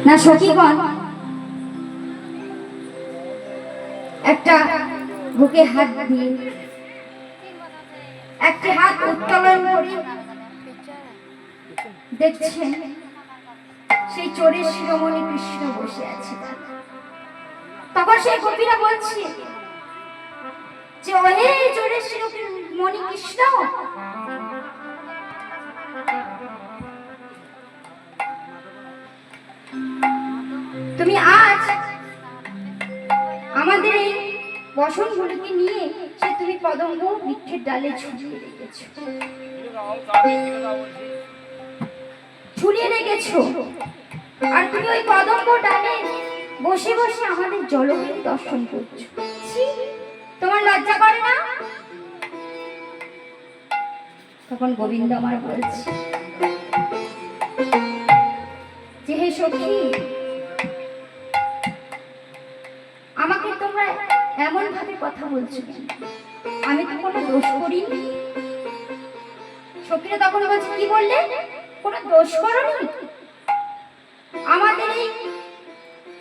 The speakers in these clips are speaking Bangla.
না সখীগণ একটা বুকে হাত দিয়ে একটি হাত উত্তোলন করে দেখছেন সেই চোরের শিরোমণি কৃষ্ণ বসে আছে। তখন সেই গোপীরা বলছে যে ওহে চোরের শিরোমণি কৃষ্ণ, তুমি আজ আমাদের এই বসনগুলিকে নিয়ে সে তুমি কদম্ব বৃক্ষের ডালে ঝুলিয়ে রেখেছো আর তুমি ওই কদম্ব ডালে বসে বসে আমাদের জলহীন দর্শন করছো। তোমার লজ্জা করে না? তখন গোবিন্দ আমার বলছে যে হে সখী, আমাকে তোমরা এমন ভাবে কথা বলছো, আমি তো কোনো দোষ করিনি। সখীরা তখন বলছে কি বললে? কোনো দোষ করনি? আমাদের এই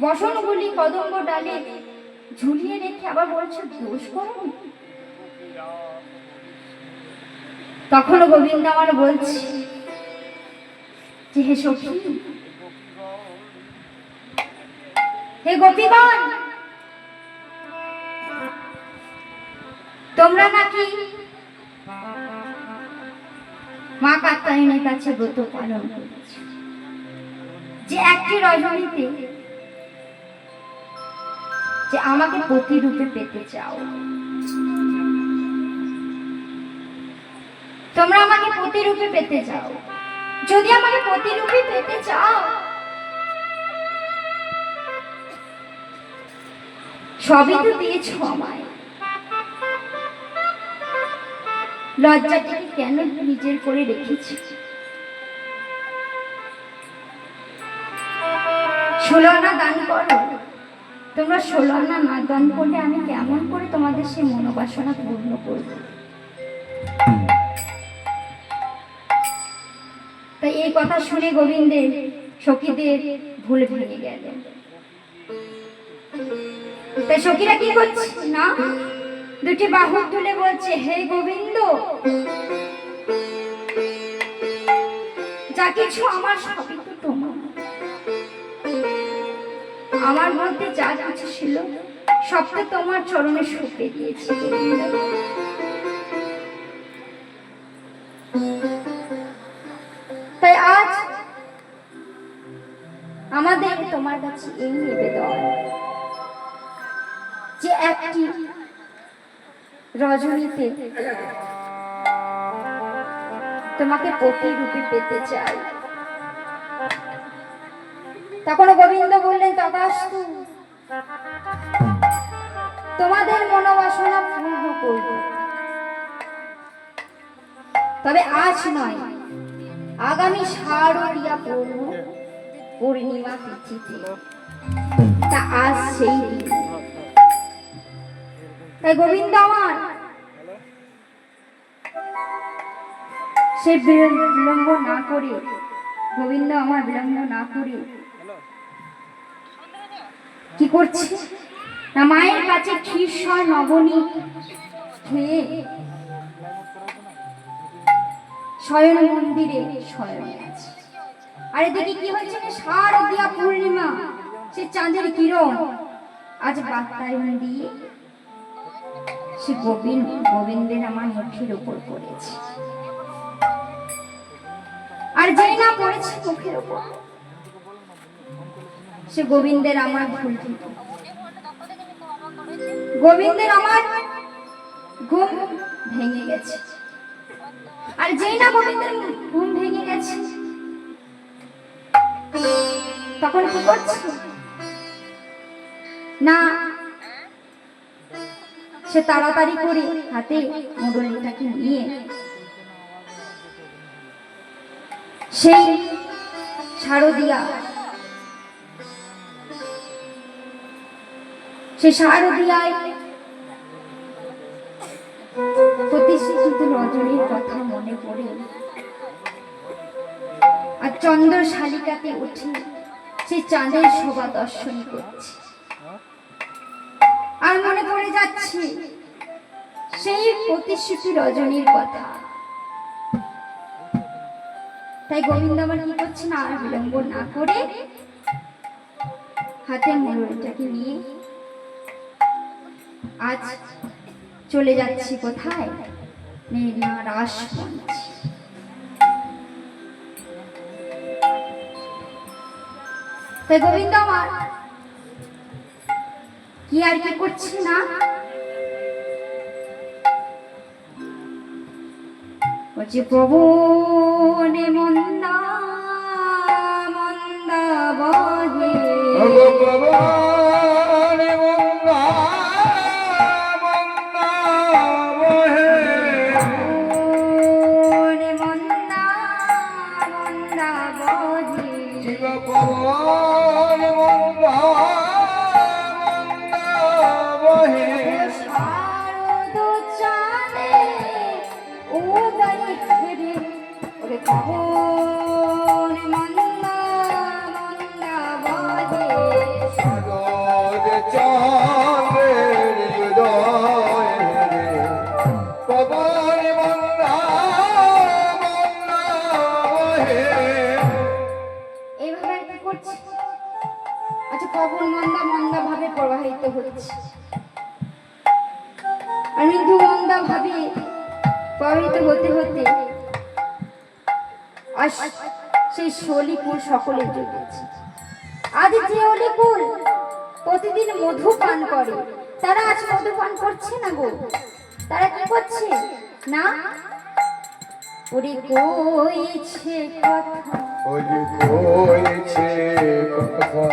বসনগুলি কদম্ব ডালে ঝুলিয়ে রেখে আবার বলছো দোষ করনি? তখন গোবিন্দ আমার বলছে যে হে সখী, হে গোপীগণ, তোমরা নাকি মা কাত্যায়নের কাছে ব্রত পালন করেছ যে একটি রজনীতে যে আমাকে প্রতিরূপে পেতে চাও। তোমরা আমাকে প্রতিরূপে পেতে চাও। যদি আমাকে প্রতিরূপে পেতে চাও, সবই তো দিয়েছ আমায়, লজ্জাটাকে কেন নিজের করে রেখেছি? 16 আনা দান করো। তোমরা 16 আনা না দান করলে আমি কেমন করে তোমাদের সেই মনোবাসনা পূর্ণ করব? তাই এই কথা শুনে গোবিন্দের সখীদের ভুল ভেঙে গেল। তাই সখীরা কি করছে না, দুটি বাহু তুলে বলছে হে গোবিন্দ, যা কিছু আমার সবই তো তোমার। আমার মধ্যে যা কিছু ছিল সব তো তোমার চরণে সঁপে দিয়েছি। তাই আজ আমাদের তোমার কাছে এই নিবেদন যে একটি রজনীতে তোমাকে প্রতিরূপে পেতে চাই। তখন গোবিন্দ বললেন তথাস্তু, তোমাদের মনোবাসনা পূর্ণ করব, তবে আজ নয়, আগামী শারদীয়া পূর্ণিমা তিথিতে। তা আজ সেই দিন। তাই গোবিন্দ আমার সে বিলম্ব না করে, গোবিন্দ আমার বিলম্ব না করে কি করছে না, মায়ের কাছে ক্ষীরসর নবনীত হয়ে শয়ন মন্দিরে শয়নে আছে। আর এদিকে কি হচ্ছে না, শারদীয়া পূর্ণিমা, সে চাঁদের কিরণ আজ বাতায়ন দিয়ে সে গোবিন্দের আমার মুখের উপর পড়েছে। আর যেই না পড়েছে মুখের উপর, সে গোবিন্দের আমার ভুল, গোবিন্দের আমার ঘুম ভেঙে গেছে। আর যেই না গোবিন্দের ঘুম ভেঙে গেছে, তখন কি করছে না, সে তাড়াতাড়ি করে হাতে মুরলীটাকে নিয়ে সেই শারদীয়ায় প্রতিষ্ঠিত রজনীর কথা মনে পড়ে আর চন্দ্র শালিকাতে উঠে সেই চাঁদের শোভা দর্শন করছি, আর মনে পড়ে যাচ্ছে সেই প্রতিশ্রুতি রজনীর কথা। তাই গোবিন্দ আমার কি করছে না, আর বিলম্ব না করে হাতে মুরলিটাকে নিয়ে আজ চলে যাচ্ছি কোথায়, মেঘনা রাস মঞ্চে। তাই গোবিন্দ আমার কি আর কি করছি না, বলছি পবনে মন্দা মন্দা বহে, পবনে মন্দা মন্দা বহে, পবনে মন্দা মন্দা বহে, শিব পবনে মন্দা মন্দা বহে, শারদ চাঁদে উদয় ঘিরে, ওরে পবনে মন্দা মন্দা বহে, শারদ চাঁদের হৃদয়ে রে, পবনে মন্দা মন্দা বহে। এইভাবে আর কি করছি, আচ্ছা পবন মন্দা মন্দা ভাবে প্রবাহিত হচ্ছে, আর মৃদু মন্দা ভাবে প্রবাহিত হতে হতে আজ সেই শলিকুল সকলে জুটেছে। আজ যে অলিকুল প্রতিদিন মধু পান করে, তারা আজ মধু পান করছে না গো, তারা কি করছে না, ওরে কইছে কথা, ওরে কইছে কথা,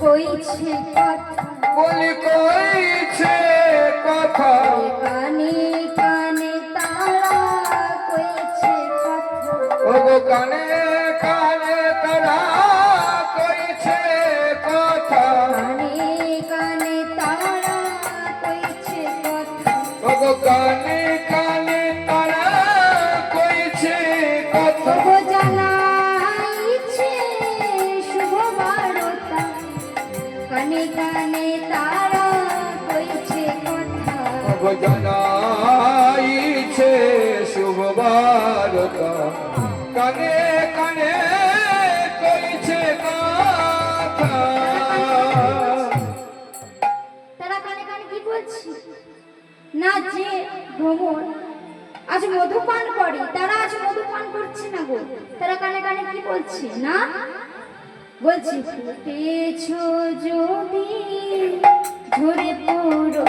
কইছে কথা, বলি কইছে কথা, কানে কানে তারা কইছে কথা, ওগো কানে কানে তারা কইছে কথা, কানে কানে তারা কইছে কথা, ওগো কানে কানে তারা কইছে কথা, ওগো জানাইছে শুভ বারতা, কানে কানে তারা কইছে কথা, ওগো জানাইছে শুভ বারতা, কানে কানে কইছে কথা। তারা কানে কানে কি বলছে না, যে ভ্রমণ আজ মধুপান করে, তারা আজ মধুপান করছে না গো, তারা কানে কানে কি বলছে না, বলছি ফুটেছ যদি ঝরে পড়ো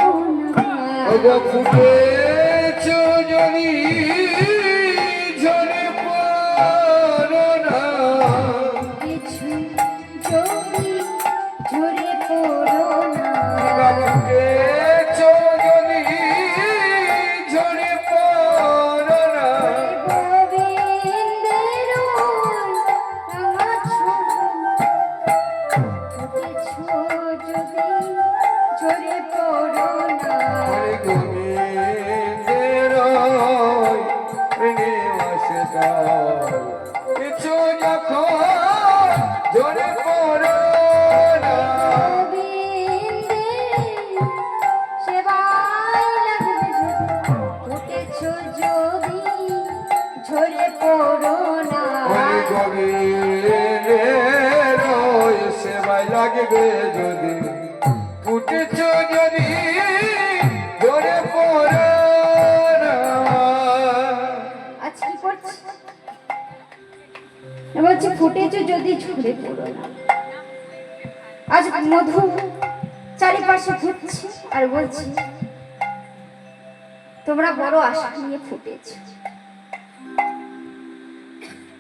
না, ওগো ফুটেছ যদি ঝরে পড়ো না, কিছু যদি ঝরে পড়ো না, ফুটেছ যদি ঝরে পড়ো না, গোবিন্দের রাঙা ঝরে পড়ো না, হরে গোবিন্দের নিবাসে কিছু যখন ঝরে পড়ো না, ঝরে পড়ো না, হরে গোবিন্দের সেবায় লাগবে যদি, ফুটেছ যদি ঝরে পড়ো না। আজ কি করছি, বলছি ফুটেছ যদি ঝরে পড়ো না, আজ মধু চারিপাশে ঘুরছে আর বলছি তোমরা বড় আশা নিয়ে ফুটেছ,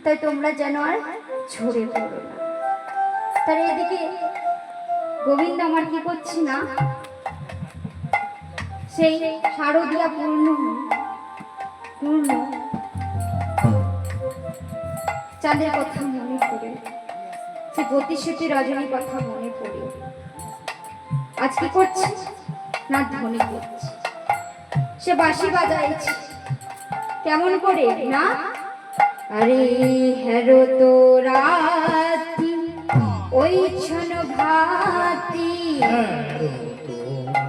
তাই তোমরা যেন আর ঝরে পড়ো না। তার এদিকে গোবিন্দ আমার কি করছি না, সেই শারদিয়া পূর্ণ পূর্ণ চাঁদের কথা মনে পড়ে, সে প্রতিশ্রুতি রজনীর কথা মনে পড়ে আজ কি করছে না, ধ্বনি করছে, সে বাঁশি বাজাইছে কেমন করে না, আরে হেরো তো রাতি ওই ওই ছন ভাতি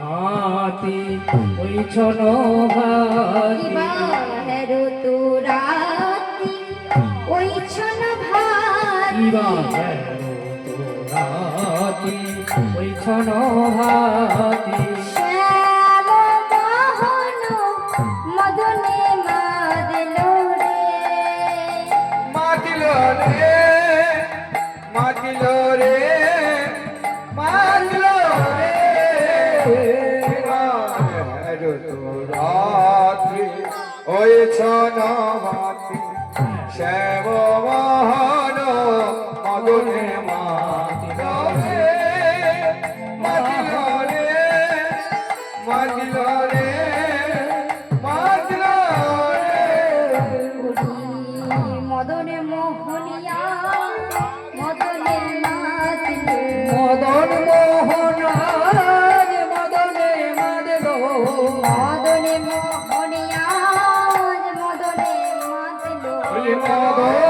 হাতি ওই ছন ভাতি ইবাহের তো রাতি ওই ছন ভাতি হাতি ওই ছন ভাতি শ্যাম মোহন মদনে মাদলো রে মাতিল রে মাতিল রে মাতিল রে রাত্রি ওই ছন ভাতি শ্যাম মোহন মদনে মাতিল রে মাতিল রে মাতিল রে মাতিল রে মদনে মোহনিয়া মদনে মাতলো মদন মোহন আজ মদনে মাদলো মদনে মোহনিয়া মদনে মাতলো মদন